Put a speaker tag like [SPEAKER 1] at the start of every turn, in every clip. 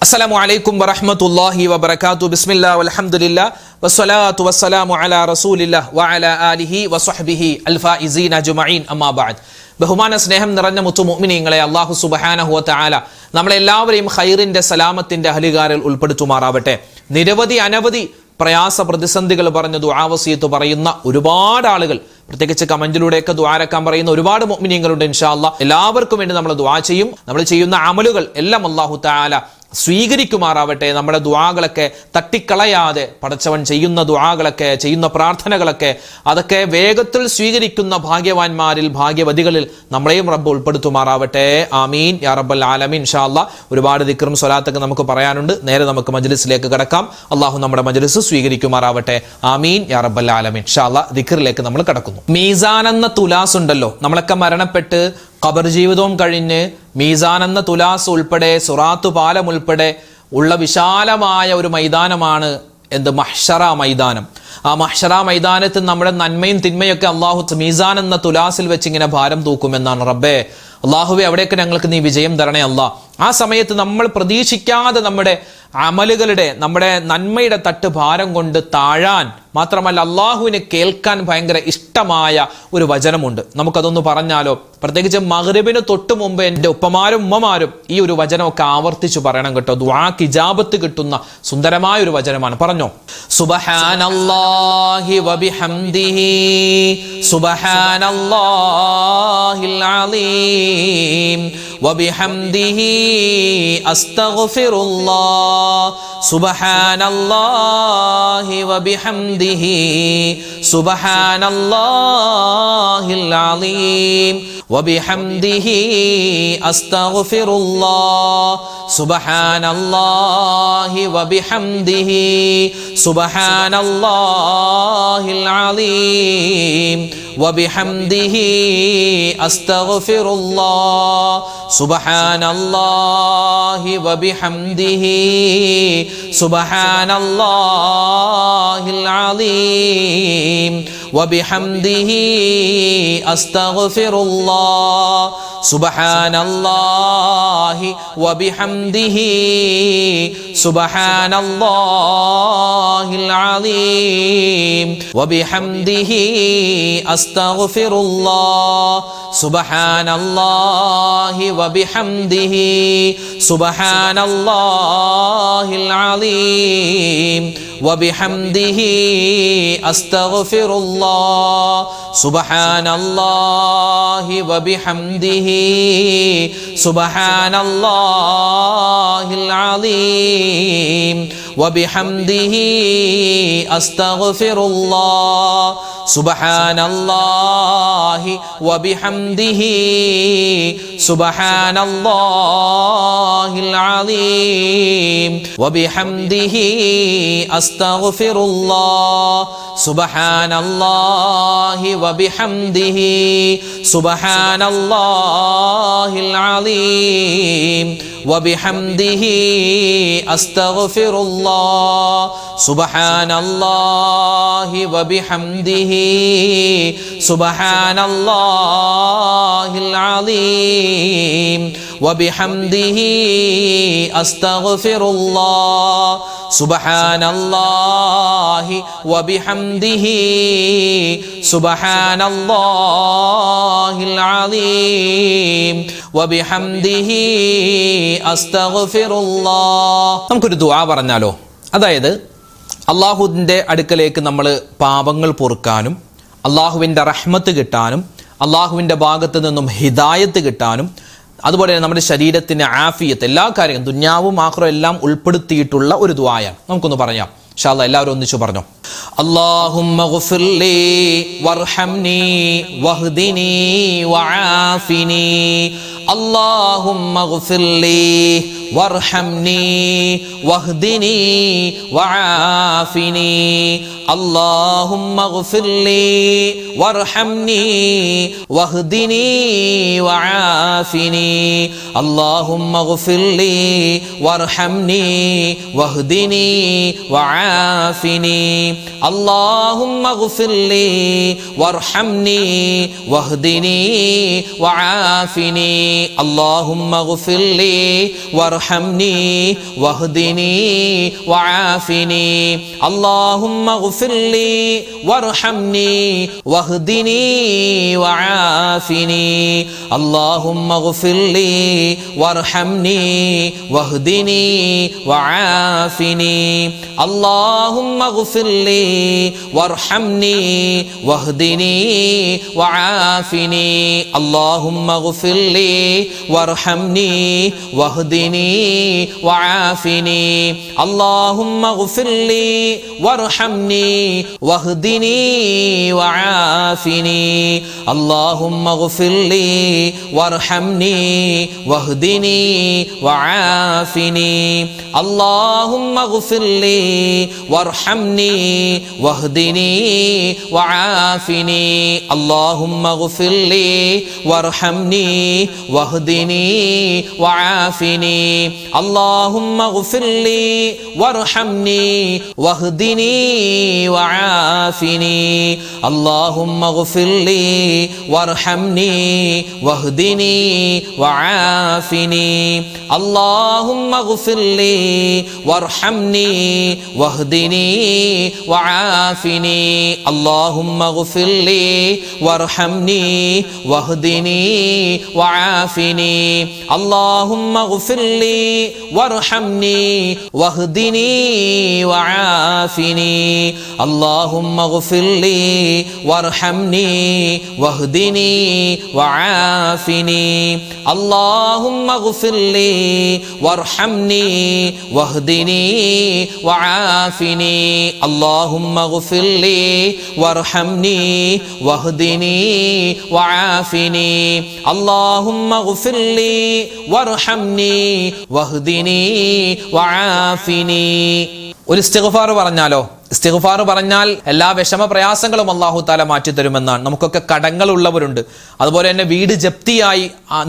[SPEAKER 1] അസ്സലാമു അലൈക്കും വറഹ്മത്തുള്ളാഹി വബറകാതുഹു. ബിസ്മില്ലാഹി വൽഹംദുലില്ലാഹി വസ്സലാത്തു വസ്സലാമു അലാ റസൂലില്ലാഹി വഅലാ ആലിഹി വസ്വഹ്ബിഹി അൽഫായിസീന അജ്മഈൻ. അമ്മാ ബഅദ്. ബഹുമാന സ്നേഹം നിറഞ്ഞ മുത്തു മുഅ്മിനീങ്ങളെ, അല്ലാഹു സുബ്ഹാനഹു വ തആല നമ്മളെല്ലാവരെയും ഖൈറിന്റെ സലാമത്തിന്റെ അഹ്ലുകാരിൽ ഉൾപ്പെടുത്തുമാറാവട്ടെ. നിരവധി അനവധി പ്രയാസ പ്രതിസന്ധികൾ പറഞ്ഞ് ദുആ വസിയത്ത് പറയുന്ന ഒരുപാട് ആളുകൾ, പ്രത്യേകിച്ച് കമന്റിലൂടെയൊക്കെ ദുആരക്കാൻ പറയുന്ന ഒരുപാട് മുഅ്മിനീങ്ങളുണ്ട്. ഇൻഷാ അല്ലാഹ് എല്ലാവർക്കും വേണ്ടി നമ്മൾ ദുആ ചെയ്യും. നമ്മൾ ചെയ്യുന്ന അമലുകൾ എല്ലാം അല്ലാഹു തആല സ്വീകരിക്കുമാറാവട്ടെ. നമ്മുടെ ദുആകളൊക്കെ തട്ടിക്കളയാതെ പടച്ചവൻ ചെയ്യുന്ന ദുആകളൊക്കെ, ചെയ്യുന്ന പ്രാർത്ഥനകളൊക്കെ അതൊക്കെ വേഗത്തിൽ സ്വീകരിക്കുന്ന ഭാഗ്യവാന്മാരിൽ, ഭാഗ്യവതികളിൽ നമ്മളെയും റബ്ബ് ഉൾപ്പെടുത്തുമാറാവട്ടെ. ആമീൻ യാ റബ്ബൽ ആലമീൻ. ഇൻഷാ അല്ലാഹ് ഒരുപാട് ദിക്റും സ്വലാത്തൊക്കെ നമുക്ക് പറയാനുണ്ട്. നേരെ നമുക്ക് മജ്ലിസിലേക്ക് കടക്കാം. അള്ളാഹു നമ്മുടെ മജ്ലിസ് സ്വീകരിക്കുമാറാവട്ടെ. ആമീൻ യാ റബ്ബൽ ആലമീൻ. ഇൻഷാ അല്ലാഹ് ദിക്റിലേക്ക് നമ്മൾ കടക്കുന്നു. മീസാൻ എന്ന തുലാസ് ഉണ്ടല്ലോ, നമ്മളൊക്കെ മരണപ്പെട്ട് ഖബർ ജീവിതവും കഴിഞ്ഞ് മീസാൻ എന്ന തുലാസ് ഉൾപ്പെടെ സുറാത്തു പാലം ഉൾപ്പെടെ ഉള്ള വിശാലമായ ഒരു മൈതാനമാണ് മഹ്ശറ മൈതാനം. ആ മഹ്ശറ മൈതാനത്ത് നമ്മുടെ നന്മയും തിന്മയൊക്കെ അള്ളാഹു മീസാൻ എന്ന തുലാസിൽ വെച്ച് ഇങ്ങനെ ഭാരം തൂക്കുമെന്നാണ്. റബ്ബേ അള്ളാഹുവെ, അവിടെയൊക്കെ ഞങ്ങൾക്ക് നീ വിജയം തരണേ അല്ലാ. ആ സമയത്ത് നമ്മൾ പ്രതീക്ഷിക്കാതെ നമ്മുടെ അമലുകളുടെ, നമ്മുടെ നന്മയുടെ തട്ട് ഭാരം കൊണ്ട് താഴാൻ മാത്രമല്ല അള്ളാഹുവിന് കേൾക്കാൻ ഭയങ്കര ഇഷ്ടമായ ഒരു വചനമുണ്ട്. നമുക്കതൊന്ന് പറഞ്ഞാലോ? പ്രത്യേകിച്ച് മഗ്രിബിന് തൊട്ട് മുമ്പ് എൻ്റെ ഉപ്പമാരും ഉമ്മമാരും ഈ ഒരു വചനമൊക്കെ ആവർത്തിച്ചു പറയണം കേട്ടോ. ദുആക്ക് ഇജാബത്ത് കിട്ടുന്ന സുന്ദരമായ ഒരു വചനമാണ്. പറഞ്ഞോ. സുബ്ഹാനല്ലാഹി വബിഹംദിഹി സുബ്ഹാനല്ലാഹിൽ അലീം വബിഹംദിഹി അസ്തഗ്ഫിറുല്ലാഹ് സുബ്ഹാനല്ലാഹി വബിഹംദിഹി സുബ്ഹാനല്ലാഹിൽ അലീം വബിഹംദിഹി അസ്തഗ്ഫിറുല്ലാഹ് സുബ്ഹാനല്ലാഹി വബിഹംദിഹി സുബ്ഹാനല്ലാഹിൽ അലീം വബിഹംദിഹി അസ്തഗ്ഫിറുല്ലാഹ് സുബ്ഹാനല്ലാഹി വബിഹംദിഹി സുബ്ഹാനല്ലാഹിൽ അലീം വബിഹംദിഹി അസ്തഗ്ഫിറുല്ലാഹ് സുബ്ഹാനല്ലാഹി വബിഹംദിഹി സുബ്ഹാനല്ലാഹിൽ അലീം വബിഹംദിഹി അസ്തഗ്ഫിറുല്ലാഹ് സുബ്ഹാനല്ലാഹി വബിഹംദിഹി സുബ്ഹാനല്ലാഹിൽ അലീം വബിഹംദിഹി അസ്തഗ്ഫിറുല്ലാഹ് സുബ്ഹാനല്ലാഹി വബിഹംദിഹി സുബ്ഹാനല്ലാഹിൽ അലീം വബിഹംദിഹി അസ്തഗ്ഫിറുല്ലാഹ് സുബ്ഹാനല്ലാഹി വബിഹംദിഹി സുബ്ഹാനല്ലാഹിൽ അലീം വബിഹംദിഹി അസ്തഗ്ഫിറുല്ലാഹ് സുബ്ഹാനല്ലാഹി വബിഹംദിഹി സുബ്ഹാനല്ലാഹിൽ അലീം വബിഹംദിഹി അസ്തഗ്ഫിറുല്ലാഹ് സുബ്ഹാനല്ലാഹി വബിഹംദിഹി സുബ്ഹാനല്ലാഹിൽ അലീം വബിഹംദിഹി അസ്തഗ്ഫിറുല്ലാഹ് സുബ്ഹാനല്ലാഹി വബിഹംദിഹി സുബ്ഹാനല്ലാഹിൽ അലീം വബിഹംദിഹി അസ്തഗ്ഫിറുല്ലാഹ്. നമുക്കൊരു ദുആ പറഞ്ഞാലോ? അതായത് അള്ളാഹുവിൻ്റെ അടുക്കലേക്ക് നമ്മൾ പാപങ്ങൾ പൊറുക്കാനും, അള്ളാഹുവിൻ്റെ റഹ്മത്ത് കിട്ടാനും, അള്ളാഹുവിൻ്റെ ഭാഗത്ത് നിന്നും ഹിദായത്ത് കിട്ടാനും, അതുപോലെ തന്നെ നമ്മുടെ ശരീരത്തിന് ആഫിയത്ത്, എല്ലാ കാര്യങ്ങളും ദുന്യാവും ആഖിറവും എല്ലാം ഉൾപ്പെടുത്തിയിട്ടുള്ള ഒരു ദുആയാണ്. നമുക്കൊന്ന് പറയാം. ഇൻഷാ അല്ലാഹ് എല്ലാവരും ഒന്നിച്ചു പറഞ്ഞോ. അല്ലാഹുമ്മ ഗ്ഫിർലി വർഹംനി വഹ്ദിനി വആഫിനി അല്ലാഹുമ്മ ഗ്ഫിർലി വർഹംനി വഹ്ദിനി വആഫിനി അല്ലാഹുമ്മ ഗ്ഫിർലി വർഹംനി വഹ്ദിനി വആഫിനി അല്ലാഹുമ്മ ഗ്ഫിർലി വർഹംനി വഹ്ദിനി വആഫിനി اللهم اغفر لي وارحمني واهدني وعافني اللهم اغفر لي وارحمني واهدني وعافني اللهم اغفر لي وارحمني واهدني وعافني اللهم اغفر لي وارحمني واهدني وعافني اللهم اغفر لي وارحمني واهدني وعافني اللهم اغفر لي وارحمني واهدني وعافني اللهم اغفر لي وارحمني واهدني وعافني اللهم اغفر لي وارحمني واهدني وعافني اللهم اغفر لي وارحمني واهدني وعافني اللهم اغفر لي وارحمني واهدني وعافني اللهم اغفر لي وارحمني واهدني وعافني اللهم اغفر لي وارحمني واهدني وعافني اللهم اغفر لي وارحمني واهدني وعافني اللهم اغفر لي وارحمني واهدني وعافني اللهم اغفر لي وارحمني واهدني وعافني اللهم اغفر لي وارحمني واهدني وعافني اللهم اغفر لي وارحمني واهدني وعافني اللهم اغفر لي وارحمني واهدني وعافني اللهم اغفر لي وارحمني واهدني وعافني ഒരു ഇസ്തിഗ്ഫാർ പറഞ്ഞാലോ? ഇസ്തിഗ്ഫാർ പറഞ്ഞാൽ എല്ലാ വിഷമ പ്രയാസങ്ങളും അല്ലാഹു തആല മാറ്റിത്തരുമെന്നാണ്. നമുക്കൊക്കെ കടങ്ങളുള്ളവരുണ്ട്, അതുപോലെ തന്നെ വീട് ജപ്തിയായി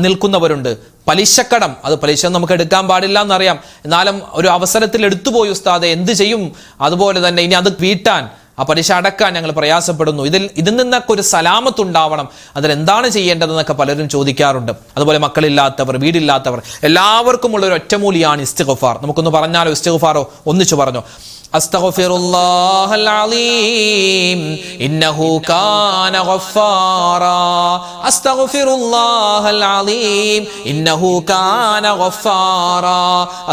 [SPEAKER 1] നിൽക്കുന്നവരുണ്ട്, പലിശക്കടം, അത് പലിശ നമുക്ക് എടുക്കാൻ പാടില്ല എന്നറിയാം, എന്നാലും ഒരു അവസരത്തിൽ എടുത്തുപോയി ഉസ്താദെ, എന്ത് ചെയ്യും? അതുപോലെ തന്നെ ഇനി അത് വീട്ടാൻ, ആ പലിശ അടക്കാൻ ഞങ്ങൾ പ്രയാസപ്പെടുന്നു. ഇതിൽ നിന്നൊക്കെ ഒരു സലാമത്തുണ്ടാവണം, അതിലെന്താണ് ചെയ്യേണ്ടതെന്നൊക്കെ പലരും ചോദിക്കാറുണ്ട്. അതുപോലെ മക്കളില്ലാത്തവർ, വീടില്ലാത്തവർ, എല്ലാവർക്കും ഉള്ള ഒരു ഒറ്റമൂലിയാണ് ഇസ്തിഗ്ഫാർ. നമുക്കൊന്ന് പറഞ്ഞാലോ? ഇസ്തിഗ്ഫാറോ ഒന്നിച്ചു പറഞ്ഞോ? അസ്തഗ്ഫിറുല്ലാഹൽ അലീം ഇന്നഹു കാന ഗഫാറാ അസ്തഗ്ഫിറുല്ലാഹൽ അലീം ഇന്നഹു കാന ഗഫാറാ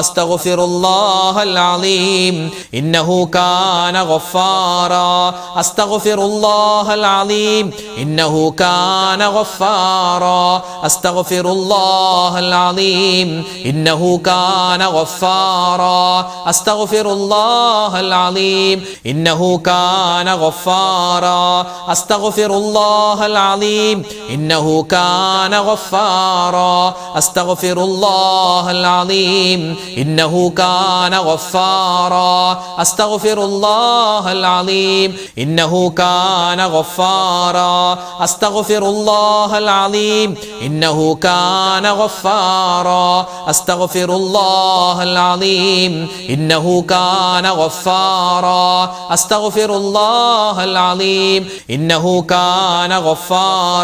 [SPEAKER 1] അസ്തഗ്ഫിറുല്ലാഹൽ അലീം ഇന്നഹു കാന ഗഫാറാ അസ്തഗ്ഫിറുല്ലാഹൽ അലീം ഇന്നഹു കാന ഗഫാറാ അസ്തഗ്ഫിറുല്ലാഹൽ അലീം ഇന്നഹു കാന ഗഫാറാ അസ്തഗ്ഫിറുല്ലാഹൽ العظيم إنه كان غفارا أستغفر الله العظيم إنه كان غفارا أستغفر الله العظيم إنه كان غفارا أستغفر الله العظيم إنه كان غفارا أستغفر الله العظيم إنه كان غفارا أستغفر الله العظيم إنه كان غفارا أستغفر الله العظيم إنه كان غفارا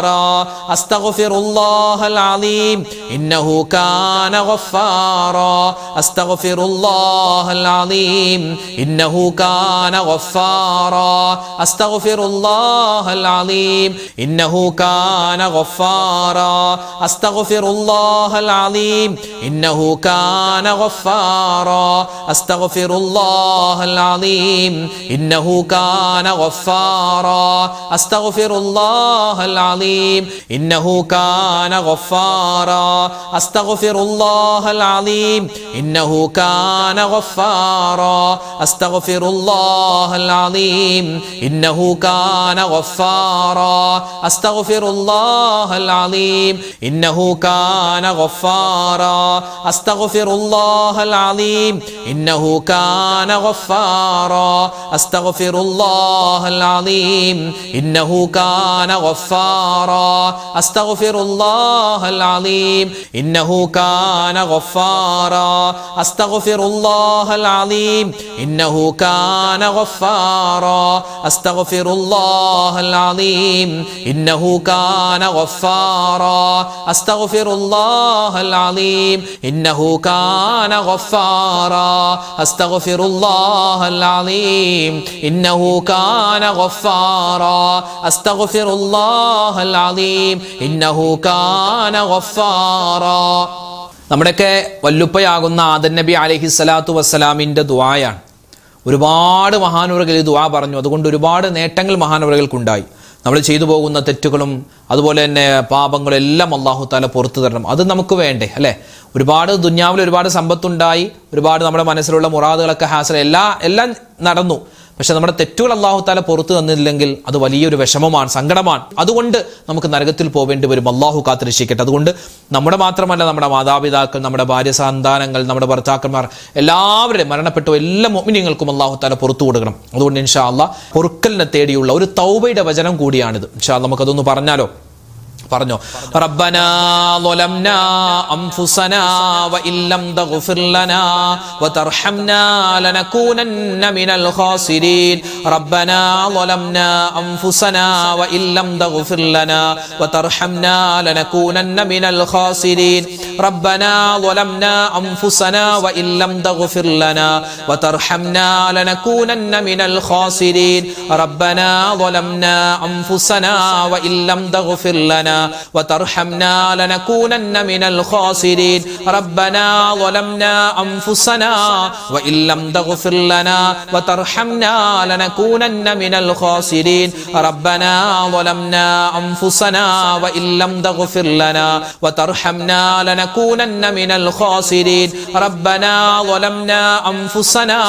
[SPEAKER 1] أستغفر الله العظيم إنه كان غفارا أستغفر الله العظيم إنه كان غفارا أستغفر الله العظيم إنه كان غفارا أستغفر الله العظيم إنه كان غفارا أستغفر الله العظيم إنه كان غفارا أستغفر الله العظيم إنه كان غفارا أستغفر الله العظيم إنه كان غفارا أستغفر الله العظيم إنه كان غفارا أستغفر الله العظيم إنه كان غفارا أستغفر الله العظيم إنه كان غفارا غفارا أستغفر الله العظيم إنه كان غفارا أستغفر الله العظيم إنه كان غفارا أستغفر الله العظيم إنه كان غفارا أستغفر الله العظيم إنه كان غفارا أستغفر الله العظيم إنه كان غفارا أستغفر الله العظيم إنه كان غفارا أستغفر الله العظيم إنه كان غفارا. നമ്മുടെയൊക്കെ വല്ലുപ്പയാകുന്ന ആദം നബി അലൈഹിസ്സലാത്തു വസ്സലാമിൻ്റെ ദുആയാണ്. ഒരുപാട് മഹാനവറുകൾ ഈ ദുആ പറഞ്ഞു. അതുകൊണ്ട് ഒരുപാട് നേട്ടങ്ങൾ മഹാനവറുകൾക്കുണ്ടായി. നമ്മൾ ചെയ്തു പോകുന്ന തെറ്റുകളും അതുപോലെ തന്നെ പാപങ്ങളും എല്ലാം അല്ലാഹു തആല പുറത്തു തരണം. അത് നമുക്ക് വേണ്ടേ അല്ലേ? ഒരുപാട് ദുനിയാവിൽ ഒരുപാട് സമ്പത്തുണ്ടായി, ഒരുപാട് നമ്മുടെ മനസ്സിലുള്ള മുറാദുകളൊക്കെ ഹാസിൽ എല്ലാം നടന്നു. പക്ഷെ നമ്മുടെ തെറ്റുകൾ അല്ലാഹു തആല പുറത്തു തന്നില്ലെങ്കിൽ അത് വലിയൊരു വിഷമമാണ്, സങ്കടമാണ്. അതുകൊണ്ട് നമുക്ക് നരകത്തിൽ പോവേണ്ടി വരും. അല്ലാഹു കാത്തുരക്ഷിക്കട്ടെ. അതുകൊണ്ട് നമ്മുടെ മാത്രമല്ല, നമ്മുടെ മാതാപിതാക്കൾ, നമ്മുടെ ഭാര്യ സന്താനങ്ങൾ, നമ്മുടെ ഭർത്താക്കന്മാർ, എല്ലാവരുടെയും മരണപ്പെട്ട എല്ലാ മുഅ്മിനീങ്ങൾക്കും അല്ലാഹു തആല പുറത്തു കൊടുക്കണം. അതുകൊണ്ട് ഇൻഷാ അല്ലാഹ് പൊറുക്കലിനെ തേടിയുള്ള ഒരു തൗബയുടെ വചനം കൂടിയാണിത്. ഇൻഷാ അല്ലാഹ് നമുക്കതൊന്ന് പറഞ്ഞാലോ? പറഞ്ഞോ. റബ്ബനാ ളലംനാ അൻഫുസനാ വഇല്ലം തഗ്ഫിർ ലനാ വതർഹംനാ ലനകൂനന്ന മിനൽ ഖാസിരീൻ. റബ്ബനാ ളലംനാ അൻഫുസനാ വഇല്ലം തഗ്ഫിർ ലനാ വതർഹംനാ ലനകൂനന്ന മിനൽ ഖാസിരീൻ. റബ്ബനാ ളലംനാ അൻഫുസനാ വഇല്ലം തഗ്ഫിർ ലനാ വതർഹംനാ ലനകൂനന്ന മിനൽ ഖാസിരീൻ. റബ്ബനാ ളലംനാ അൻഫുസനാ വഇല്ലം തഗ്ഫിർ ലനാ وترحمنا لنكونن من الخاسرين. ربنا ظلمنا أنفسنا وإن لم تغفر لنا وترحمنا لنكونن من الخاسرين. ربنا ظلمنا أنفسنا وإن لم تغفر لنا وترحمنا لنكونن من الخاسرين. ربنا ظلمنا أنفسنا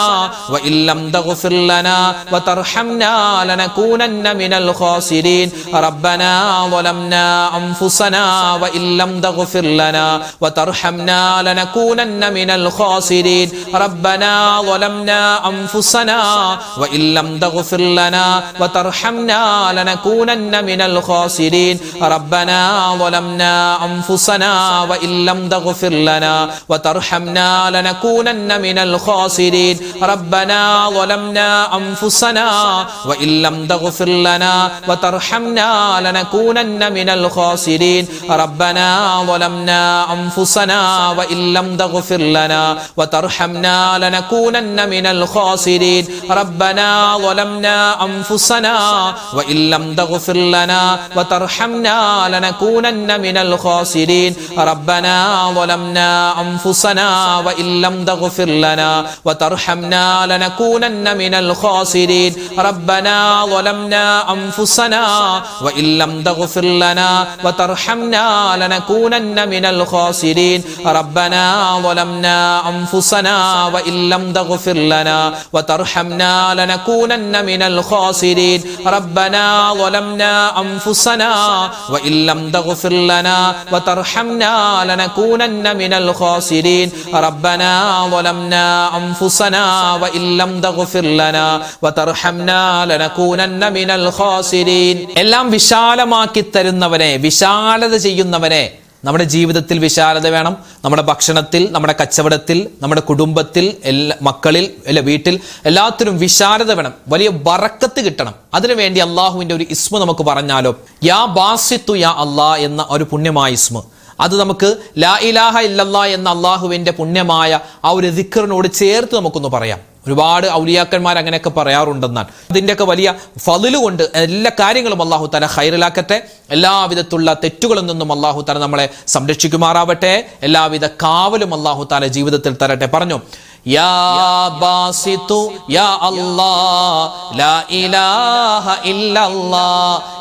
[SPEAKER 1] وإن لم تغفر لنا وترحمنا لنكونن من الخاسرين. ربنا ظلمنا أنفسنا وإن لم تغفر لنا وترحمنا لنكونن من الخاسرين. ربنا ظلمنا أنفسنا وإن لم تغفر لنا وترحمنا لنكونن من الخاسرين. ربنا ظلمنا أنفسنا وإن لم تغفر لنا وترحمنا لنكونن من الخاسرين. ربنا ظلمنا أنفسنا وإن لم تغفر لنا وترحمنا لنكونن من الخاسرين. ربنا ظلمنا أنفسنا وإن لم تغفر لنا وترحمنا لنكونن من الخاسرين. ربنا ظلمنا أنفسنا وإن لم تغفر لنا وترحمنا لنكونن من الخاسرين. ربنا ظلمنا أنفسنا وإن لم تغفر لنا وترحمنا لنكونن من الخاسرين. ربنا ظلمنا أنفسنا وإن لم تغفر لنا وترحمنا لنكونن من الخاسرين. ربنا ظلمنا أنفسنا وإن لم تغفر لنا وترحمنا لنكونن من الخاسرين. ربنا ظلمنا أنفسنا وإن لم تغفر لنا وترحمنا لنكونن من الخاسرين. ربنا ظلمنا أنفسنا وإن لم تغفر لنا وترحمنا لنكونن من الخاسرين. എല്ലാം വിശാലമാക്കി തരുന്നവനെ, വിശാലത ചെയ്യുന്നവനെ. നമ്മുടെ ജീവിതത്തിൽ വിശാലത വേണം. നമ്മുടെ ഭക്ഷണത്തിൽ, നമ്മുടെ കച്ചവടത്തിൽ, നമ്മുടെ കുടുംബത്തിൽ, മക്കളിൽ, വീട്ടിൽ എല്ലാത്തിനും വിശാലത വേണം. വലിയ ബറക്കത്ത് കിട്ടണം. അതിനുവേണ്ടി അള്ളാഹുവിൻ്റെ ഒരു ഇസ്മ നമുക്ക് പറഞ്ഞാലോ? യാ ബാസിത്തു യാ അല്ലാ എന്ന ഒരു പുണ്യമായ ഇസ്മ. അത് നമുക്ക് ലാ ഇലാഹ ഇല്ലല്ലാ എന്ന അള്ളാഹുവിൻ്റെ പുണ്യമായ ആ ഒരു ദിക്റിനോട് ചേർത്ത് നമുക്കൊന്ന് പറയാം. ഒരുപാട് ഔലിയാക്കന്മാർ അങ്ങനെയൊക്കെ പറയാറുണ്ടെന്നാണ്. അതിൻ്റെയൊക്കെ വലിയ ഫളില് കൊണ്ട് എല്ലാ കാര്യങ്ങളും അല്ലാഹു തആല ഖൈറിലാക്കട്ടെ. എല്ലാവിധത്തുള്ള തെറ്റുകളിൽ നിന്നും അല്ലാഹു തആല നമ്മളെ സംരക്ഷിക്കുമാറാവട്ടെ. എല്ലാവിധ കാവലും അല്ലാഹു തആല ജീവിതത്തിൽ തരട്ടെ. പറഞ്ഞു യാ ബാസിത്തു യാ അല്ലാഹ് ലാ ഇലാഹ ഇല്ലല്ലാഹ്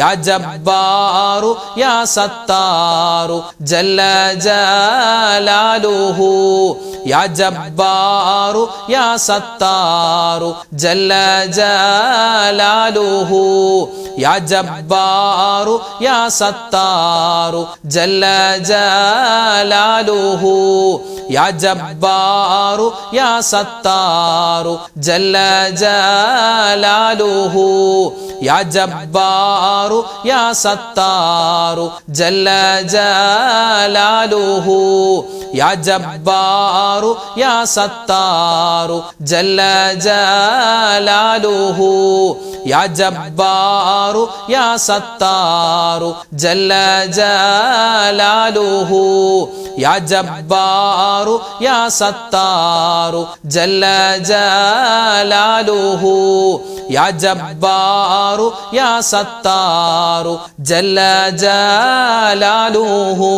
[SPEAKER 1] യാ ജബ്ബാറു യാ സത്താറു ജല്ല ജലാലുഹു യാ ജബ്ബാറു യാ സത്താറു ജല്ല ജലാലുഹു യാ ജബ്ബാറു യാ സത്താറു ജല്ല ജലാലുഹു യാ ജബ്ബാറു യാ സത്താറു ജല്ല ജലാലുഹു യാ ജബ്ബാറു യാ സത്താറു ജല്ല ജലാലുഹു യാ ജബ്ബാറു യാ സത്താറു ജല്ല ജലാലുഹു യാ ജബ്ബാറു യാ സത്താറു ജല്ല ജലാലുഹു യാ ജബ്ബാറു യാ സത്താറു ജല്ല ജലാലുഹു യാ ജബ്ബാറു യാ സത്താറു ജല്ല ജലാലുഹു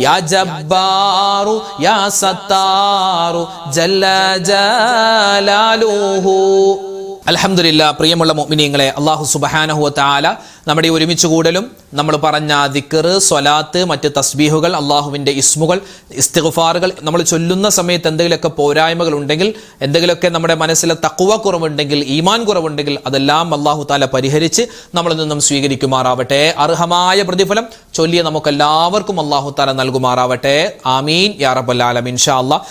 [SPEAKER 1] യാ ജബ്ബാറു യാ സത്താറു ജല്ല ജലാലുഹു. അൽഹംദുലില്ലാ, പ്രിയമുള്ള മുഅ്മിനീങ്ങളെ, അല്ലാഹു സുബ്ഹാനഹു വ തആല നമ്മുടെ ഒരുമിച്ച് കൂടലും നമ്മൾ പറഞ്ഞ ദിക്ർ, സ്വലാത്ത്, മറ്റ് തസ്ബീഹുകൾ, അള്ളാഹുവിൻ്റെ ഇസ്മുകൾ, ഇസ്തിഗ്ഫാറുകൾ നമ്മൾ ചൊല്ലുന്ന സമയത്ത് എന്തെങ്കിലുമൊക്കെ പോരായ്മകൾ ഉണ്ടെങ്കിൽ, എന്തെങ്കിലുമൊക്കെ നമ്മുടെ മനസ്സിലെ തഖ്വ കുറവുണ്ടെങ്കിൽ, ഈമാൻ കുറവുണ്ടെങ്കിൽ അതെല്ലാം അല്ലാഹു തആല പരിഹരിച്ച് നമ്മളിൽ നിന്നും സ്വീകരിക്കുമാറാവട്ടെ. അർഹമായ പ്രതിഫലം ചൊല്ലിയ നമുക്കെല്ലാവർക്കും അല്ലാഹു തആല നൽകുമാറാവട്ടെ. ആമീൻ യാ റബ്ബൽ ആലമീൻ. ഇൻഷാ അല്ലാഹ്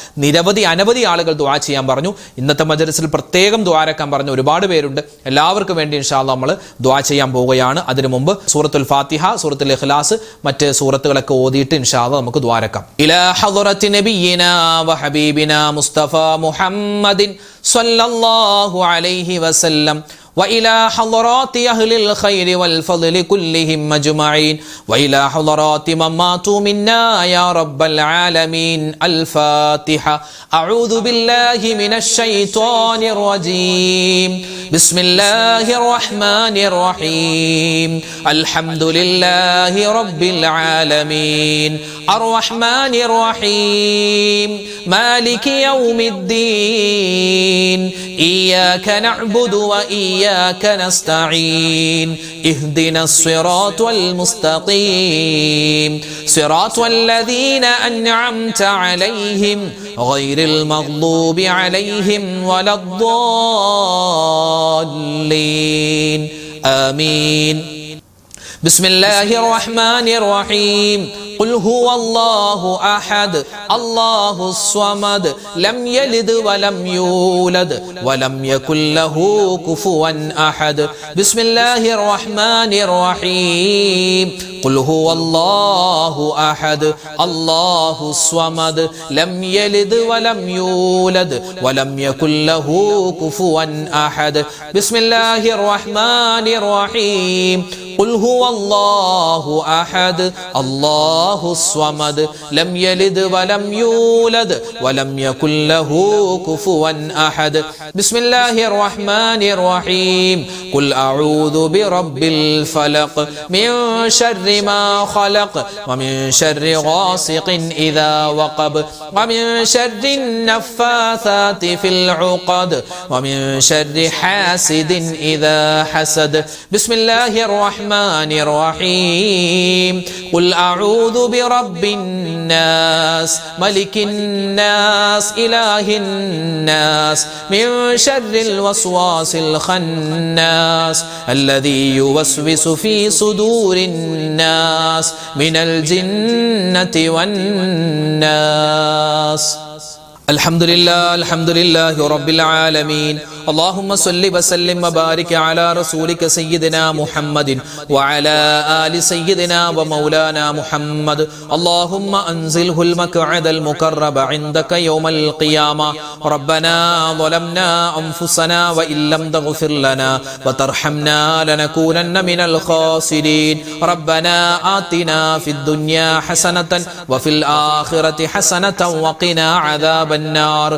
[SPEAKER 1] അനവധി ആളുകൾ ദുആ ചെയ്യാൻ പറഞ്ഞു. ഇന്നത്തെ മജ്‌ലിസിൽ പ്രത്യേകം ദുആരക്കാൻ പറഞ്ഞ ഒരുപാട് പേരുണ്ട്. എല്ലാവർക്കും വേണ്ടി ഇൻഷാ അല്ലാഹ് നമ്മൾ ദുആ ചെയ്യാൻ പോവുകയാണ്. അതിനു മുമ്പ് സൂറത്തുൽ ഫാത്തിഹ, സൂറത്തുൽ ഇഖ്ലാസ്, മറ്റ് സൂറത്തുകളൊക്കെ ഓതിയിട്ട് ഇൻഷാ അല്ലാഹ് നമുക്ക് ദുആരക്കാം. ഇലാ ഹദ്റത്തി നബിയിനാ വ ഹബീബിനാ മുസ്തഫ മുഹമ്മദിൻ സ്വല്ലല്ലാഹു അലൈഹി വസല്ലം وإلى حضرات أهل الخير والفضل كلهم أجمعين وإلى حضرات من ماتوا منا يا رب العالمين. الفاتحة. أعوذ بالله من الشيطان الرجيم. بسم الله الرحمن الرحيم. الحمد لله رب العالمين الرحمن الرحيم مالك يوم الدين إياك نعبد وإياك نستعين اهدنا الصراط المستقيم صراط الذين أنعمت عليهم غير المغضوب عليهم ولا الضالين آمين. بسم الله الرحمن الرحيم. قل هو الله أحد الله الصمد لم يلد ولم يولد ولم يكن له كفوا أحد. بسم الله الرحمن الرحيم. قل هو الله أحد الله الصمد لم يلد ولم يولد ولم يكن له كفوا أحد. بسم الله الرحمن الرحيم. قل هو الله أحد الله الصمد لم يلد ولم يولد ولم يكن له كفوا أحد. بسم الله الرحمن الرحيم. قل أعوذ برب الفلق من شر ما خلق ومن شر غاسق إذا وقب ومن شر النفاثات في العقد ومن شر حاسد إذا حسد. بسم الله الرحمن الرحيم. قل أعوذ برب الناس ملك الناس إله الناس من شر الوسواس الخناس الذي يوسوس في صدور الناس من الجنة والناس. الحمد لله رب العالمين. اللهم صل وسلم وبارك على رسولك سيدنا محمد وعلى آل سيدنا ومولانا محمد. اللهم أنزله المقعد المقرب عندك يوم القيامة. ربنا ظلمنا أنفسنا وإن لم تغفر لنا وترحمنا لنكونن من الخاسرين. ربنا آتنا في الدنيا حسنة وفي الآخرة حسنة وقنا عذاب النار.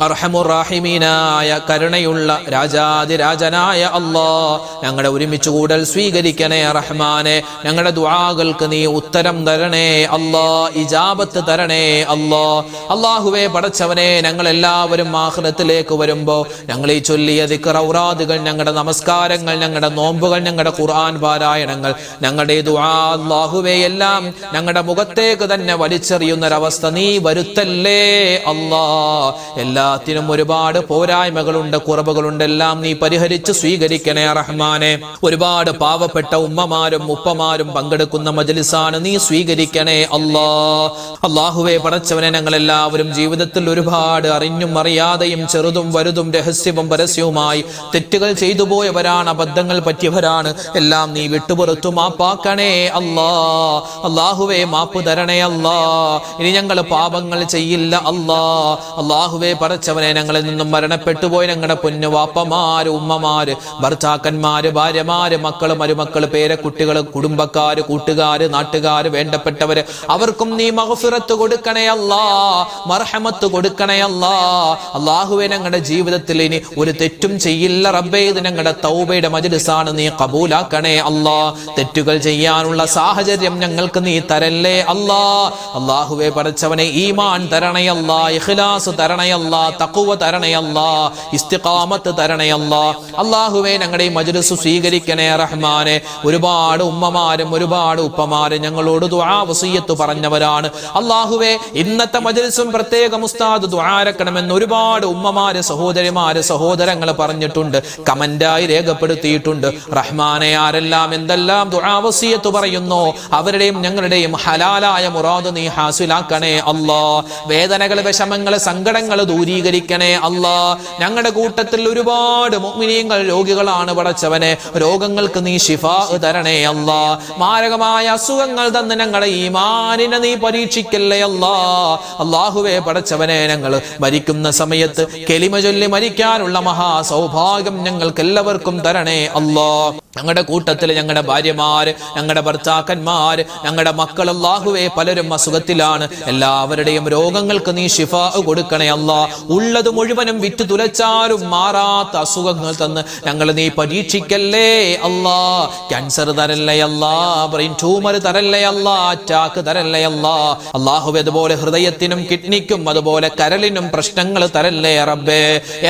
[SPEAKER 1] അർഹമുർ-റഹീമീനായ കരുണയുള്ള രാജാതിരാജനായ അല്ലാഹ് ഞങ്ങളുടെ ഒരുമിച്ച് കൂടൽ സ്വീകരിക്കണേ റഹ്മാനെ. ഞങ്ങളുടെ ദുആകൾക്ക് നീ ഉത്തരം തരണേ അല്ലാഹ്, ഇജാബത്ത് തരണേ അല്ലാഹ്. അല്ലാഹുവേ പടച്ചവനെ, ഞങ്ങൾ എല്ലാവരും ആഖിറത്തിലേക്ക് വരുമ്പോ ഞങ്ങൾ ഈ ചൊല്ലിയ ദിക്ർ ഔറാദുകൾ, ഞങ്ങളുടെ നമസ്കാരങ്ങൾ, ഞങ്ങളുടെ നോമ്പുകൾ, ഞങ്ങളുടെ ഖുർആൻ പാരായണങ്ങൾ, ഞങ്ങളുടെ ദുആ അല്ലാഹുവേ എല്ലാം ഞങ്ങളുടെ മുഖത്തേക്ക് തന്നെ വലിച്ചെറിയുന്നൊരവസ്ഥ നീ വരുത്തല്ലേ അല്ലാഹ്. എല്ലാത്തിനും ഒരുപാട് പോരായ്മകളുണ്ട്, കുറവുകളുണ്ട്, എല്ലാം നീ പരിഹരിച്ച് സ്വീകരിക്കണേ റഹ്മാനെ. ഒരുപാട് പാവപ്പെട്ട ഉമ്മമാരും ഉപ്പമാരും പങ്കെടുക്കുന്ന മജ്ലിസാണ്, നീ സ്വീകരിക്കണേ അല്ലാഹ്. അല്ലാഹുവേ പടച്ചവനെ, ഞങ്ങൾ എല്ലാവരും ജീവിതത്തിൽ ഒരുപാട് അറിഞ്ഞും അറിയാതെയും ചെറുതും വലുതും രഹസ്യവും പരസ്യവുമായി തെറ്റുകൾ ചെയ്തു പോയവരാണ്, അബദ്ധങ്ങൾ പറ്റിയവരാണ്. എല്ലാം നീ വിട്ടുപുറത്തു മാപ്പാക്കണേ അല്ലാഹ്. അല്ലാഹുവേ മാപ്പ് തരണേ അല്ലാഹ്. ഇനി ഞങ്ങൾ പാപങ്ങൾ ചെയ്യില്ല അല്ലാഹ്. അല്ലാഹുവേ പടച്ചവനെ, ഞങ്ങളിൽ നിന്നും മരണപ്പെട്ടുപോയി ഞങ്ങളുടെ പൊന്നു വാപ്പമാര്, ഉമ്മമാര്, ഭർത്താക്കന്മാര്, ഭാര്യമാര്, മക്കള്, മരുമക്കള്, പേരക്കുട്ടികള്, കുടുംബക്കാര്, കൂട്ടുകാര്, നാട്ടുകാര്, വേണ്ടപ്പെട്ടവര്, അവർക്കും നീ മഗ്ഫിറത്ത് കൊടുക്കണേ അല്ലാഹ്, മർഹമത്ത് കൊടുക്കണേ അല്ലാഹ്. അല്ലാഹുവേ ഞങ്ങളുടെ ജീവിതത്തിൽ ഇനി ഒരു തെറ്റും ചെയ്യില്ല റബ്ബേ. ഇത് ഞങ്ങളുടെ തൗബയുടെ മജ്ലിസാണ്, നീ ഖബൂലാക്കണേ അല്ലാഹ്. തെറ്റുകൾ ചെയ്യാനുള്ള സാഹചര്യം ഞങ്ങൾക്ക് നീ തരല്ലേ അല്ലാഹ്. അല്ലാഹുവേ പടച്ചവനെ, ഈമാൻ തരണേ അല്ലാഹ്, ഇഖ്ലാസ് തരണേ അല്ലാഹ്, തഖ്വ തരണേ അല്ലാഹ്, ഇസ്തിഖാമത്ത് തരണേ അല്ലാഹ്. അല്ലാഹുവേ ഞങ്ങളുടെ ഈ മജ്ലിസ് സ്വീകരിക്കണേ റഹ്മാനെ. ഒരുപാട് ഉമ്മമാരും ഒരുപാട് ഉപ്പമാരും ഞങ്ങളോട് ദുആ വസിയത്ത് പറഞ്ഞവരാണ്. അല്ലാഹുവേ ഇന്നത്തെ മജ്ലിസും പ്രത്യേകം ഉസ്താദ് ദുആരക്കണമെന്ന് ഒരുപാട് ഉമ്മമാര്, സഹോദരിമാര്, സഹോദരങ്ങൾ പറഞ്ഞിട്ടുണ്ട്, കമന്റായി രേഖപ്പെടുത്തിയിട്ടുണ്ട്. റഹ്മാനെ, ആരെല്ലാം എന്തെല്ലാം ദുആ വസിയത്ത് പറയുന്നു അവരുടെയും ഞങ്ങളുടെയും ഹലാലായ മുറാദ് നീ ഹാസിലാക്കണേ അല്ലാഹ്. വേദനകൾ, വിഷമങ്ങൾ, സങ്കടങ്ങൾ ദൂരീകരിക്കണേ അല്ലാഹ്. ഞങ്ങളുടെ കൂട്ടത്തിൽ ഒരുപാട് മുഅ്മിനീങ്ങൾ രോഗികളാണ് പടച്ചവനെ. രോഗങ്ങൾക്ക് നീ ശിഫാ തരണേ അല്ലാഹ്. മാരകമായ അസുഖങ്ങൾ തന്ന് ഞങ്ങളുടെ ഈമാനിനെ നീ പരീക്ഷിക്കല്ലേ അല്ലാഹ്. അല്ലാഹുവേ പടച്ചവനെ, ഞങ്ങൾ മരിക്കുന്ന സമയത്ത് കലിമ ചൊല്ലി മരിക്കാനുള്ള മഹാ സൗഭാഗ്യം ഞങ്ങൾക്ക് എല്ലാവർക്കും തരണേ അല്ലാഹ്. ഞങ്ങളുടെ കൂട്ടത്തിൽ ഞങ്ങളുടെ ഭാര്യമാര്, ഞങ്ങളുടെ ഭർത്താക്കന്മാര്, ഞങ്ങളുടെ മക്കൾ, അല്ലാഹുവേ പലരും അസുഖത്തിലാണ്. എല്ലാവരുടെയും രോഗങ്ങൾക്ക് നീ ശിഫാ കൊടുക്കണേ അല്ലാഹ്. ഉള്ളത് മുഴുവനും വിറ്റ് തുലച്ചാലും മാറാത്ത അസുഖങ്ങൾ തന്ന് ഞങ്ങൾ നീ പരീക്ഷിക്കല്ലേ അല്ലാഹ്. ക്യാൻസർ തരല്ലേ അല്ലാഹ്, ബ്രെയിൻ ട്യൂമർ തരല്ലേ അല്ലാഹ്, അറ്റാക്ക് തരല്ലേ അല്ലാഹ്. അല്ലാഹുവേ അതുപോലെ ഹൃദയത്തിനും കിഡ്നിക്കും അതുപോലെ കരളിനും പ്രശ്നങ്ങൾ തരല്ലേ റബ്ബേ.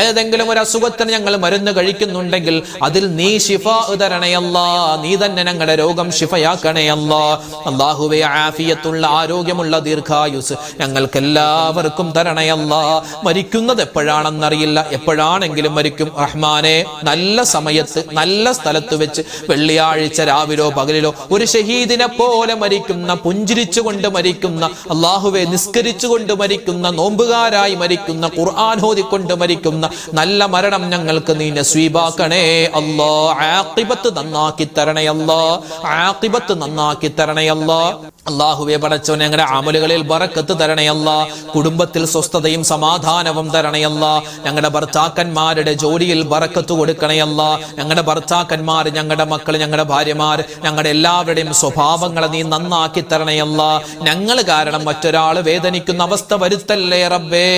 [SPEAKER 1] ഏതെങ്കിലും ഒരു അസുഖത്തിന് ഞങ്ങൾ മരുന്ന് കഴിക്കുന്നുണ്ടെങ്കിൽ അതിൽ നീ ശിഫാ തരണേ അല്ലാഹ്. നീ തന്നെ ഞങ്ങളുടെ രോഗം ശിഫയാക്കണേ അല്ലാഹ്. അല്ലാഹുവേ ആഫിയത്തുള്ള ആരോഗ്യമുള്ള ദീർഘായുസ് ഞങ്ങൾക്ക് എല്ലാവർക്കും തരണേ അല്ലാഹ്. മരിക്കുന്നത് എപ്പോഴാണെന്നറിയില്ല, എപ്പോഴാണെങ്കിലും മരിക്കും റഹ്മാനെ. നല്ല സമയത്ത് നല്ല സ്ഥലത്ത് വെച്ച് വെള്ളിയാഴ്ച രാവിലോ പകലിലോ ഒരു ഷഹീദിനെ പോലെ മരിക്കുന്ന, പുഞ്ചിരിച്ചുകൊണ്ട് മരിക്കുന്ന, അല്ലാഹുവേ നിസ്കരിച്ചുകൊണ്ട് മരിക്കുന്ന, നോമ്പുകാരായി മരിക്കുന്ന, ഖുർആൻ ഓതിക്കൊണ്ട് മരിക്കുന്ന നല്ല മരണം ഞങ്ങൾക്ക് നീ നസീബാക്കണേ അല്ലാഹ്. ആഖിബത്ത് നന്നാക്കി തരണേ അല്ലാഹ്, ആഖിബത്ത് നന്നാക്കി തരണേ അല്ലാഹ്. അല്ലാഹുവേ പടച്ചവനെ, ഞങ്ങളുടെ അമലുകളിൽ ബറക്കത്ത് തരണേ അല്ലാഹ്. കുടുംബത്തിൽ സ്വസ്ഥതയും സമാധാനവും തരണേ അല്ലാഹ്. ഞങ്ങളുടെ ഭർത്താക്കന്മാരുടെ ജോലിയിൽ ബറക്കത്ത് കൊടുക്കണേ അല്ലാഹ്. ഞങ്ങളുടെ ഭർത്താക്കന്മാർ, ഞങ്ങളുടെ മക്കൾ, ഞങ്ങളുടെ ഭാര്യമാർ, ഞങ്ങളുടെ എല്ലാവരുടെയും സ്വഭാവങ്ങളെ നീ നന്നാക്കി തരണേ അല്ലാഹ്. ഞങ്ങൾ കാരണം മറ്റൊരാൾ വേദനിക്കുന്ന അവസ്ഥ വരുത്തല്ലേ റബ്ബേ.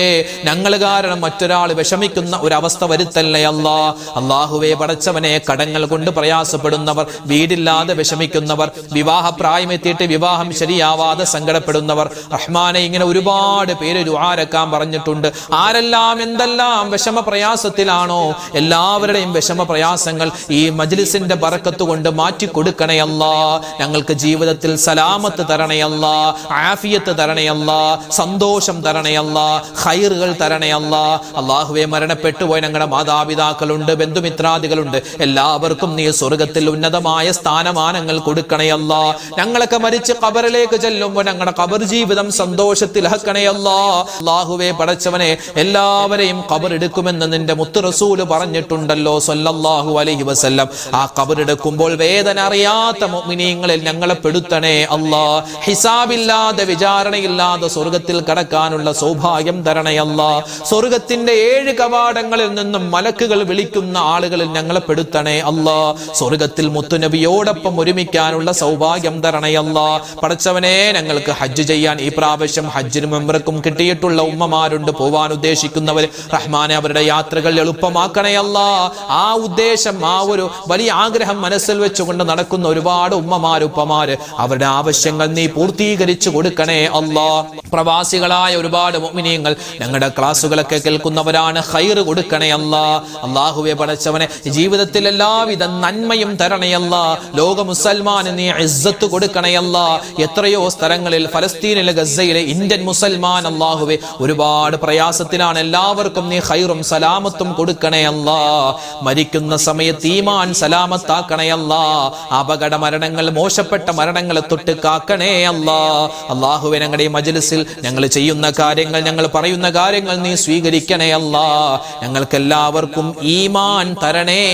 [SPEAKER 1] ഞങ്ങൾ കാരണം മറ്റൊരാൾ വിഷമിക്കുന്ന ഒരു അവസ്ഥ വരുത്തല്ലേ അല്ലാഹ്. അല്ലാഹുവേ പടച്ചവനെ, കടങ്ങൾ കൊണ്ട് പ്രയാസപ്പെടുന്നവർ, വീടില്ലാതെ വിഷമിക്കുന്നവർ, വിവാഹ പ്രായമെത്തിയിട്ട് വിവാഹം ശരിയാവാതെ സങ്കടപ്പെടുന്നവർ, റഹ്മാനെ ഇങ്ങനെ ഒരുപാട് പേര് ദുആരക്കാൻ പറഞ്ഞിട്ടുണ്ട്. ആരെല്ലാം എന്തെല്ലാം വിഷമ പ്രയാസത്തിലാണോ എല്ലാവരുടെയും വിഷമ പ്രയാസങ്ങൾ ഈ മജ്ലിസിന്റെ ബറക്കത്ത് കൊണ്ട് മാറ്റി കൊടുക്കണേ അല്ലാഹ്. ഞങ്ങൾക്ക് ജീവിതത്തിൽ സലാമത്ത് തരണേ അല്ലാഹ്, ആഫിയത്ത് തരണേ അല്ലാഹ്, സന്തോഷം തരണേ അല്ലാഹ്, ഖൈറുകൾ തരണേ അല്ലാഹ്. അല്ലാഹുവേ മരണപ്പെട്ടു പോയ ഞങ്ങളുടെ മാതാപിതാക്കളുണ്ട്, ബന്ധുമിത്രാദികളുണ്ട്, എല്ലാവർക്കും നീ സ്വർഗ്ഗത്തിൽ ഉന്നതമായ സ്ഥാനമാനങ്ങൾ കൊടുക്കണേ അല്ലാഹ്. ഞങ്ങളൊക്കെ മരിച്ച് ഖബറിലേക്ക് ചെല്ലുമ്പോൾ ഞങ്ങളുടെ ഖബർ ജീവിതം സന്തോഷത്തിലാക്കണേ അല്ലാഹ്. അല്ലാഹുവേ പടച്ചവനെ, എല്ലാവരെയും ഖബർ എടുക്കുമെന്ന് നിന്റെ മുത്ത് റസൂല് പറഞ്ഞിട്ടുണ്ടല്ലോ സല്ലല്ലാഹു അലൈഹി വസല്ലം. ആ ഖബർ എടുക്കുമ്പോൾ വേദന അറിയാത്ത മുഅ്മിനീങ്ങളിൽ ഞങ്ങളെ പെടുത്തണേ അല്ലാഹ്. ഹിസാബില്ലാതെ വിചാരണയില്ലാതെ സ്വർഗ്ഗത്തിൽ കടക്കാനുള്ള സൗഭാഗ്യം തരണേ അല്ലാഹ്. സ്വർഗ്ഗത്തിന്റെ 7 കവാടങ്ങളിൽ നിന്നും മലക്കുകൾ വിളിക്കുന്ന ആളുകളിൽ ഞങ്ങളെ പെടുത്തണേ അല്ലാഹ്. സ്വർഗ്ഗത്തിൽ മുത്തുനബിയോടൊപ്പം ഒരുമിക്കാനുള്ള സൗഭാഗ്യം തരണേ അല്ലാഹ്. പടച്ചവനെ ഞങ്ങൾക്ക് ഹജ്ജ് ചെയ്യാൻ ഈ പ്രാവശ്യം ഹജ്ജിനും ഉംറക്കും കിട്ടിയിട്ടുള്ള ഉമ്മമാരുണ്ട്, പോവാൻ ഉദ്ദേശിക്കുന്നവർ. റഹ്മാനെ അവരുടെ യാത്രകൾ എളുപ്പമാക്കണേ അല്ലാ. ആ ഉദ്ദേശം, ആ ഒരു വലിയ ആഗ്രഹം മനസ്സിൽ വെച്ചുകൊണ്ട് നടക്കുന്ന ഒരുപാട് ഉമ്മമാര് ഉപ്പമാര്, അവരുടെ ആവശ്യങ്ങൾ നീ പൂർത്തീകരിച്ചു കൊടുക്കണേ അല്ലാ. പ്രവാസികളായ ഒരുപാട് മുഅ്മിനീങ്ങൾ ഞങ്ങളുടെ ക്ലാസ്സുകളൊക്കെ കേൾക്കുന്നവരാണ്, ഖൈറ് കൊടുക്കണേ അല്ലാ. അല്ലാഹുവേ പടച്ചവനെ ജീവിതത്തിൽ എല്ലാവിധ നന്മയും തരണേ അല്ലാ. ലോക മുസൽമാന് നീ ഇസ്സത്ത് കൊടുക്കണേ അല്ലാ. എത്രയോ സ്ഥലങ്ങളിൽ ഫലസ്തീനിലെ ഗസയിലെ ഇന്ത്യൻ മുസൽമാൻ അല്ലാഹുവേ ഒരുപാട് പ്രയാസത്തിലാണ്. എല്ലാവർക്കും നീ ഖൈറും സലാമത്തും കൊടുക്കണേ അല്ലാ. മരിക്കുന്ന സമയത്ത് ഈമാൻ സലാമത്താക്കണേ അല്ലാ. അപകട മരണങ്ങൾ, മോശപ്പെട്ട മരണങ്ങളെ തൊട്ട് കാക്കണേ അല്ലാ. അല്ലാഹുവേ ഞങ്ങളുടെ ഈ മജ്ലിസിൽ ഞങ്ങൾ ചെയ്യുന്ന കാര്യങ്ങൾ, ഞങ്ങൾ പറയുന്ന കാര്യങ്ങൾ നീ സ്വീകരിക്കണേ അല്ലാ. ഞങ്ങൾക്ക് എല്ലാവർക്കും ഈമാൻ തരണേ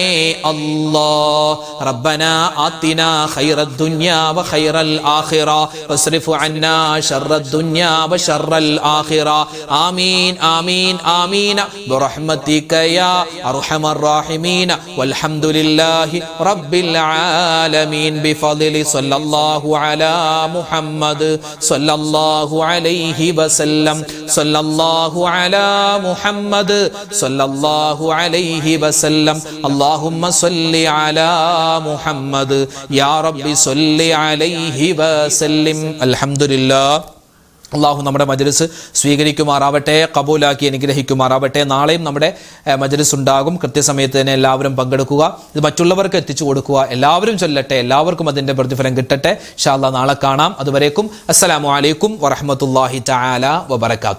[SPEAKER 1] അല്ലാ. റബ്ബനാ ആതിനാ ഖൈറദ് ദുനിയാ വ ഖൈറൽ ആഖിറ വസ്രിഫ് അന്നാ ശർറദ് ദുനിയാ വ ശർറൽ ആഖിറ. ആമീൻ ആമീൻ ആമീൻ ബിറഹ്മതിക യാ അർഹമർ റഹീമീൻ വൽഹംദുലില്ലാഹി റബ്ബിൽ ആലമീൻ ബിഫദ്ലി സ്വല്ലല്ലാഹു അലാ മുഹമ്മദ് സ്വല്ലല്ലാഹു അലൈഹി വസല്ലം സ്വല്ലല്ലാഹു അലാ മുഹമ്മദ് സ്വല്ലല്ലാഹു അലൈഹി വസല്ലം. അല്ലാഹുമ്മ സ്വല്ലി അലാ മുഹമ്മദ് യാ റബ്ബി സ്വല്ലി അലൈഹി വസല്ലം. അൽഹംദുലില്ലാഹ്. അള്ളാഹു നമ്മുടെ മജ്ലിസ് സ്വീകരിക്കുമാറാവട്ടെ, കബൂലാക്കി അനുഗ്രഹിക്കുമാറാവട്ടെ. നാളെയും നമ്മുടെ മജ്ലിസ് ഉണ്ടാകും. കൃത്യസമയത്ത് തന്നെ എല്ലാവരും പങ്കെടുക്കുക, ഇത് മറ്റുള്ളവർക്ക് എത്തിച്ചു കൊടുക്കുക. എല്ലാവരും ചൊല്ലട്ടെ, എല്ലാവർക്കും അതിൻ്റെ പ്രതിഫലം കിട്ടട്ടെ. ഇൻഷാ അല്ലാഹ് നാളെ കാണാം. അതുവരേക്കും അസ്സലാമു അലൈക്കും വറഹ്മത്തുള്ളാഹി തആല വബറകാതുഹു.